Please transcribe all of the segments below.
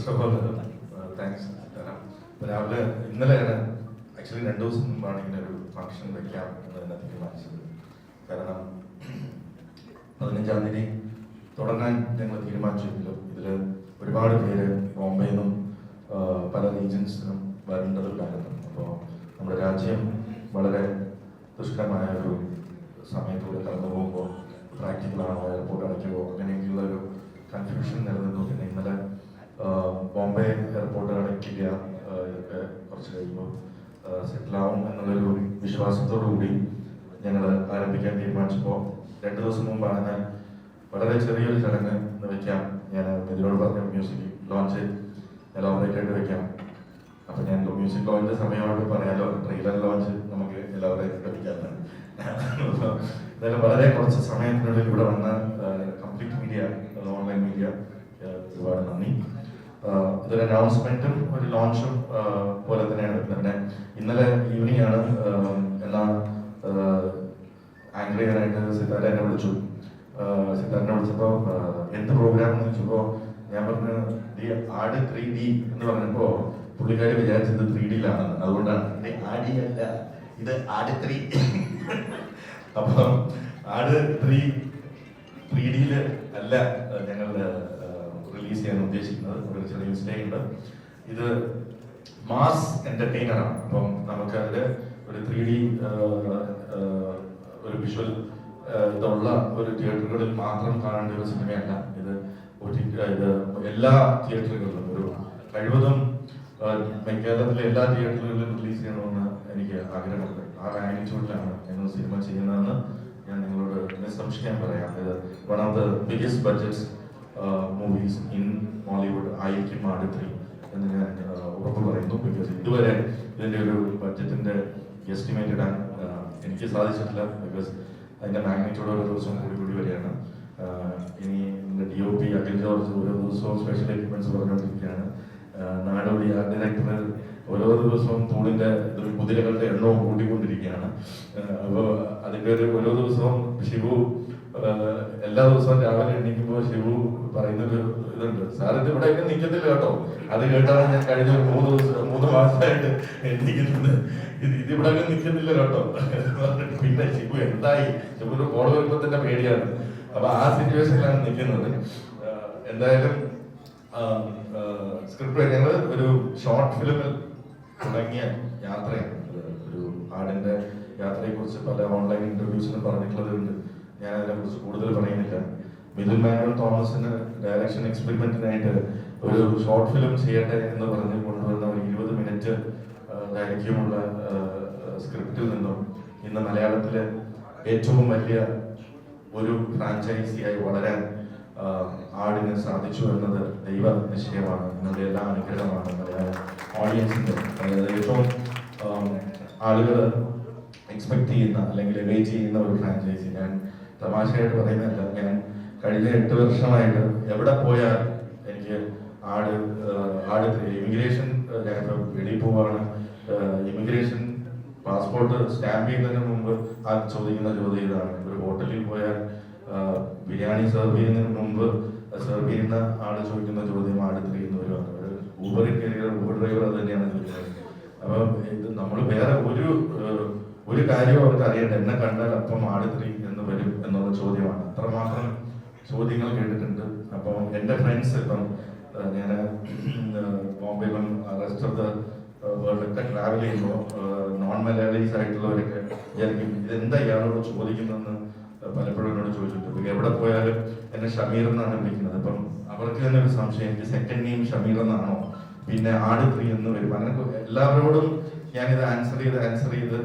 First of all thanks. രാവിലെ ഇന്നലെയാണ് actually 2 ദിവസം മുമ്പാണ് ഇങ്ങനെ ഒരു ഫംഗ്ഷൻ വെക്കാം എന്ന് തന്നെ തീരുമാനിച്ചത്. കാരണം 15-ാം തീയതി തുടങ്ങാൻ ഞങ്ങൾ തീരുമാനിച്ചെങ്കിലും ഇതിൽ ഒരുപാട് പേര് ബോംബെയിൽ നിന്നും പല റീജൻസിനും വരേണ്ടതുണ്ടായിരുന്നു. അപ്പോൾ നമ്മുടെ രാജ്യം വളരെ ദുഷ്കരമായ ഒരു സമയത്തൂടെ കടന്നു പോകുമ്പോൾ പ്രാക്ടിക്കലാണോ എയർപോർട്ട് അടയ്ക്കുമോ അങ്ങനെയൊക്കെയുള്ള ഒരു കൺഫ്യൂഷൻ നിലനിന്നു. പിന്നെ ഇന്നലെ ബോംബെ എയർപോർട്ട് അടയ്ക്കില്ല, ഇതൊക്കെ കുറച്ച് കഴിയുമ്പോൾ സെറ്റിലാവും എന്നുള്ളൊരു വിശ്വാസത്തോടു കൂടി ഞങ്ങൾ ആരംഭിക്കാൻ തീരുമാനിച്ചപ്പോൾ 2 ദിവസം മുമ്പാണ് ഞാൻ വളരെ ചെറിയൊരു ചടങ്ങ് വെക്കാം. ഞാൻ ഇതിനോട് പറഞ്ഞ മ്യൂസിക് ലോഞ്ച് എലാബറേറ്റ് ആയിട്ട് വെക്കാം. അപ്പം ഞാൻ മ്യൂസിക് ലോഞ്ചിന്റെ സമയമായിട്ട് പറയാലോ, ട്രെയിലർ ലോഞ്ച് നമുക്ക് എലാബറേറ്റ് ആയിട്ട് വെക്കാമെന്നാണ്. എന്തായാലും വളരെ കുറച്ച് സമയത്തിനുള്ളിൽ ഇവിടെ വന്ന കംപ്ലീറ്റ് മീഡിയ, ഓൺലൈൻ മീഡിയ, ഒരുപാട് നന്ദി. ഇതൊരു അനൗൺസ്മെന്റും ഒരു ലോഞ്ചും പോലെ തന്നെയാണ് വരുന്നത്. ഇന്നലെ ഈവനിങ് ആണ് എല്ലാ ആങ്കർ ചെയ്യാനായിട്ട് സിത്താര എന്നെ വിളിച്ചു. സിത്താരനെ വിളിച്ചപ്പോൾ എന്ത് പ്രോഗ്രാം എന്ന് ചോദിച്ചപ്പോൾ ഞാൻ പറഞ്ഞു ഈ ആട് 3D എന്ന് പറഞ്ഞപ്പോൾ പുള്ളിക്കാരി വിചാരിച്ചത് 3Dയിലാണെന്ന്. അതുകൊണ്ടാണ് ആടി അല്ല, ഇത് ആട് 3. അപ്പം ആട് 3Dയിൽ അല്ല ഞങ്ങൾ റിലീസ് ചെയ്യാൻ ഉദ്ദേശിക്കുന്നത്. ഒരു ചെറിയ മിസ്റ്റേക്ക് ഉണ്ട്. ഇത് മാസ് എന്റർടൈനറാണ്. അപ്പം നമുക്ക് അതിൽ ഒരു 3D ഒരു വിഷ്വൽ ഇതുള്ള ഒരു തിയേറ്ററുകളിൽ മാത്രം കാണേണ്ട ഒരു സിനിമയല്ല ഇത്. ഇത് എല്ലാ തിയേറ്ററുകളിലും ഒരു കഴിവതും കേരളത്തിലെ എല്ലാ തിയേറ്ററുകളിലും റിലീസ് ചെയ്യണമെന്ന് എനിക്ക് ആഗ്രഹമുണ്ട്. ആ മാഗ്നിറ്റ്യൂഡിലാണ് ഞങ്ങൾ സിനിമ ചെയ്യുന്നതെന്ന് ഞാൻ നിങ്ങളോട് നിസ്സംശയം പറയാം. ഇത് one of the biggest budgets movies in Mollywood ആയിരിക്കും ആട് 3 എന്ന് ഞാൻ ഉറപ്പ് പറയുന്നു. ബിക്കോസ് ഇതുവരെ ഇതിൻ്റെ ഒരു ബഡ്ജറ്റിന്റെ എസ്റ്റിമേറ്റ് ഇടാൻ എനിക്ക് സാധിച്ചിട്ടില്ല. ബിക്കോസ് അതിന്റെ മാഗ്നിറ്റ്യൂഡ് ഓരോ ദിവസവും കൂടി വരികയാണ്. ഇനി DOP അഖിൽ ജോർജ് ഓരോ ദിവസവും സ്പെഷ്യൽ എക്യുപ്മെന്റ്സ് പറഞ്ഞുകൊണ്ടിരിക്കുകയാണ്. നാടോടി ആർട്ട് ഡയറക്ടർ ഓരോ ദിവസവും തൂണിന്റെ കുതിരകളുടെ എണ്ണവും കൂട്ടിക്കൊണ്ടിരിക്കുകയാണ്. അപ്പോൾ അതിന്റെ ഓരോ ദിവസവും ഷിബു എല്ലാ ദിവസവും രാവിലെ എണീക്കുമ്പോൾ ഷിബു പറയുന്നൊരു ഇതുണ്ട്, സാർ ഇത് ഇവിടെ എങ്ങനെ നിൽക്കത്തില്ല കേട്ടോ. അത് കേട്ടാണ് ഞാൻ കഴിഞ്ഞ 3 മാസമായിട്ട് എണീക്കുന്നത്. ഇതിവിടെ അങ്ങനെ നിൽക്കുന്നില്ല കേട്ടോ. പിന്നെ ഷിബു എന്തായി, ഷിബുന്റെ കോൾ വരുമ്പോൾ തന്നെ പേടിയാണ്. അപ്പൊ ആ സിറ്റുവേഷനിലാണ് നിൽക്കുന്നത്. എന്തായാലും സ്ക്രിപ്റ്റ് ഞങ്ങൾ ഒരു ഷോർട്ട് ഫിലിമിൽ തുടങ്ങിയ യാത്രയാണ്. ഒരു ആടിന്റെ യാത്രയെ കുറിച്ച് പല ഓൺലൈൻ ഇന്റർവ്യൂസിലും പറഞ്ഞിട്ടുള്ളതുണ്ട്. ഞാൻ അതിനെ കുറിച്ച് കൂടുതൽ പറയുന്നില്ല. മിഥുൻ മാനുവൽ തോമസിന് ഡയറക്ഷൻ എക്സ്പെരിമെന്റിനായിട്ട് ഒരു ഷോർട്ട് ഫിലിം ചെയ്യട്ടെ എന്ന് പറഞ്ഞ് കൊണ്ടുവന്ന ഒരു 20 മിനിറ്റ് ദൈർഘ്യമുള്ള സ്ക്രിപ്റ്റിൽ നിന്നും ഇന്ന് മലയാളത്തിലെ ഏറ്റവും വലിയ ഒരു ഫ്രാഞ്ചൈസിയായി വളരാൻ ആടിന് സാധിച്ചു എന്നത് ദൈവ നിശ്ചയമാണ്. നിങ്ങളുടെ എല്ലാ അനുഗ്രഹമാണ് മലയാള ഓഡിയൻസിന്റെ. ഏറ്റവും ആളുകൾ എക്സ്പെക്ട് ചെയ്യുന്ന അല്ലെങ്കിൽ വെയിറ്റ് ചെയ്യുന്ന ഒരു ഫ്രാഞ്ചൈസി. ഞാൻ തമാശയായിട്ട് പറയുന്നതല്ല, ഞാൻ കഴിഞ്ഞ 8 വർഷമായിട്ട് എവിടെ പോയാൽ എനിക്ക് ആട് ഇമിഗ്രേഷൻ, ഞാനിപ്പോൾ വെളിയിൽ പോവാണ്, ഇമിഗ്രേഷൻ പാസ്പോർട്ട് സ്റ്റാമ്പ് ചെയ്യുന്നതിന് മുമ്പ് ആ ചോദിക്കുന്ന ചോദ്യം ഇതാണ്. ഒരു ഹോട്ടലിൽ പോയാൽ ബിരിയാണി സെർവ് ചെയ്യുന്നതിന് മുമ്പ് സെർവ് ചെയ്യുന്ന ആള് ചോദിക്കുന്ന ചോദ്യം ആട് 3 എന്ന് വരുവാണ്. ഒരു ഊബറിൽ കയറിയ ഊബർ ഡ്രൈവർ അത് തന്നെയാണ് ചോദിക്കുന്നത്. അപ്പം ഇത് നമ്മൾ വേറെ ഒരു കാര്യം അവർക്ക് അറിയണ്ട, എന്നെ കണ്ടാൽ അപ്പം ആട് 3 എന്ന് വരും എന്നുള്ള ചോദ്യമാണ്. അത്രമാത്രം ചോദ്യങ്ങൾ കേട്ടിട്ടുണ്ട്. അപ്പം എൻ്റെ ഫ്രണ്ട്സ് ഇപ്പം ഞാൻ ബോംബെയിലും റെസ്റ്റ് ഓഫ് ദ വേൾഡൊക്കെ ട്രാവൽ ചെയ്യുമ്പോൾ നോൺ മലയാളീസ് ആയിട്ടുള്ളവരൊക്കെ വിചാരിക്കും ഇതെന്താ ഇയാളോട് ചോദിക്കുന്നതെന്ന് പലപ്പോഴും എന്നോട് ചോദിച്ചിട്ടുണ്ട്. എവിടെ പോയാലും എന്നെ ഷമീർ എന്നാണ് വിളിക്കുന്നത്. അപ്പം അവർക്ക് തന്നെ ഒരു സംശയം, എനിക്ക് സെക്കൻഡ് നെയിം ഷമീർ എന്നാണോ, പിന്നെ ആട് 3 എന്ന് വരും. അങ്ങനെ എല്ലാവരോടും ഞാനിത് ആൻസർ ചെയ്ത്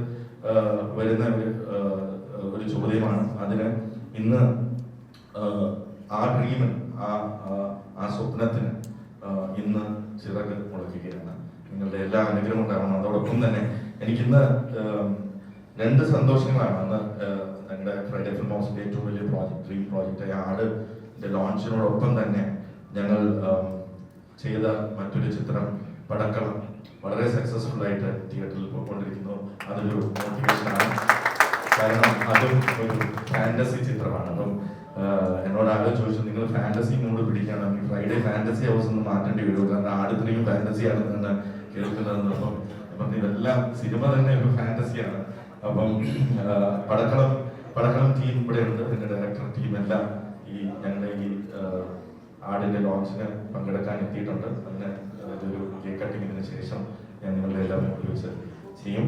വരുന്ന ഒരു ചോദ്യമാണ്. അതിന് ഇന്ന് ആ ഡ്രീമിന്, ആ സ്വപ്നത്തിന് ഇന്ന് ചിറക് മുളയ്ക്കുകയാണ്. നിങ്ങളുടെ എല്ലാ അനുഗ്രഹം ഉണ്ടാവണം. അതോടൊപ്പം തന്നെ എനിക്കിന്ന് 2 സന്തോഷങ്ങളാണ്. അന്ന് ഞങ്ങളുടെ ഫ്രൈഡേ ഫിലിം ഹൗസിന്റെ ഏറ്റവും വലിയ ഡ്രീം പ്രോജക്റ്റായ ആടിന്റെ ലോഞ്ചിനോടൊപ്പം തന്നെ ഞങ്ങൾ ചെയ്ത മറ്റൊരു ചിത്രം പടക്കളം വളരെ സക്സസ്ഫുൾ ആയിട്ട് തിയേറ്ററിൽ പോയിക്കൊണ്ടിരിക്കുന്നു. അതൊരു മോട്ടിവേഷനാണ്. കാരണം അതും ഒരു ഫാന്റസി ചിത്രമാണ്. അപ്പം എന്നോട് ആരോ ചോദിച്ചു, നിങ്ങൾ ഫാന്റസി മൂഡ് പിടിക്കുകയാണെങ്കിൽ ഫ്രൈഡേ ഫാന്റസി ഹൗസ് ഒന്ന് മാറ്റേണ്ടി വരുമോ, കാരണം ഫാന്റസിയാണെന്നാണ് കേൾക്കുന്നതെന്ന്. അപ്പം ഇതെല്ലാം സിനിമ തന്നെ ഒരു ഫാന്റസിയാണ്. അപ്പം പടക്കളം ടീം ഇവിടെ ഉണ്ട്, അതിന്റെ ഡയറക്ടർ ടീം എല്ലാം ഈ ഞങ്ങളുടെ ഈ ആടിന്റെ ലോഞ്ചിന് പങ്കെടുക്കാൻ എത്തിയിട്ടുണ്ട്. അതിന് ഒരു കേക്ക് കട്ടിങ്ങിന് ശേഷം ഞാൻ നിങ്ങളുടെ എല്ലാം വിളിച്ച് ചെയ്യും.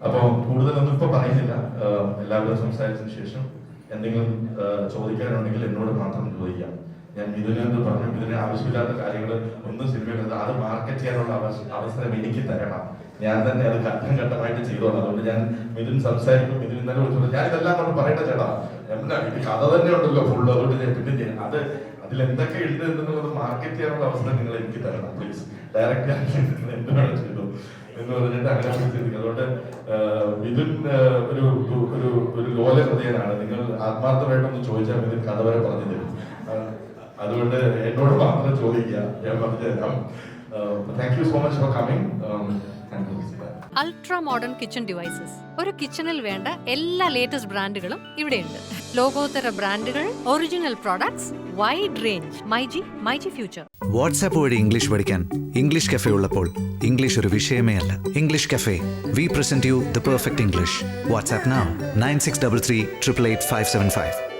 അപ്പോൾ കൂടുതലൊന്നും ഇപ്പൊ പറയുന്നില്ല. എല്ലാവരും സംസാരിച്ചതിന് ശേഷം എന്തെങ്കിലും ചോദിക്കാനുണ്ടെങ്കിൽ എന്നോട് മാത്രം ചോദിക്കാം. ഞാൻ മിഥുനോട് പറഞ്ഞു, ഇതിന് ആവശ്യമില്ലാത്ത കാര്യങ്ങൾ ഒന്നും സിനിമയിൽ അത് മാർക്കറ്റ് ചെയ്യാനുള്ള അവസരം എനിക്ക് തരണം, ഞാൻ തന്നെ അത് ഘട്ടം ഘട്ടമായിട്ട് ചെയ്തോളാം. അതുകൊണ്ട് ഞാൻ മിഥുൻ സംസാരിക്കും. മിഥുൻ ഇന്നലെ വിളിച്ചോളൂ, ഞാൻ ഇതെല്ലാം കൊണ്ട് പറയട്ടെ ചേട്ടാ, എന്താ ഇത് കഥ തന്നെ ഉണ്ടല്ലോ ഫുള്ള്, അതുകൊണ്ട് ഞാൻ പിന്നെ അത് അതിലെന്തൊക്കെ ഉണ്ട് എന്നുള്ളത് മാർക്കറ്റ് ചെയ്യാനുള്ള അവസരം നിങ്ങൾ എനിക്ക് തരണം പ്ലീസ്. ഡയറക്റ്റ് എന്തിനാണ് ചെയ്തു എന്ന് പറഞ്ഞിട്ട് അങ്ങനെ ചിന്തിക്കും. അതുകൊണ്ട് മിഥുൻ ഒരു ലോല ഹൃദയനാണ്. നിങ്ങൾ ആത്മാർത്ഥമായിട്ടൊന്ന് ചോദിച്ചാൽ മിഥുൻ കഥ വരെ പറഞ്ഞു തരും. അതുകൊണ്ട് എന്നോട് മാത്രം ചോദിക്കുക, ഞാൻ പറഞ്ഞു തരാം. Thank you so much for coming. Ultra modern kitchen devices. ഒരു കിച്ചണിൽ വേണ്ട എല്ലാ ലേറ്റസ്റ്റ് ബ്രാൻഡുകളും ഇവിടെയുണ്ട്. ലോകോത്തര ബ്രാൻഡുകൾ, original products, wide range. MyG future. WhatsApp വഴി ഇംഗ്ലീഷ് പഠിക്കാൻ ഇംഗ്ലീഷ് കഫേ ഉള്ളപ്പോൾ ഇംഗ്ലീഷ് ഒരു വിഷയമേ അല്ല. English cafe, we present you the perfect English. WhatsApp now 9633 888 575.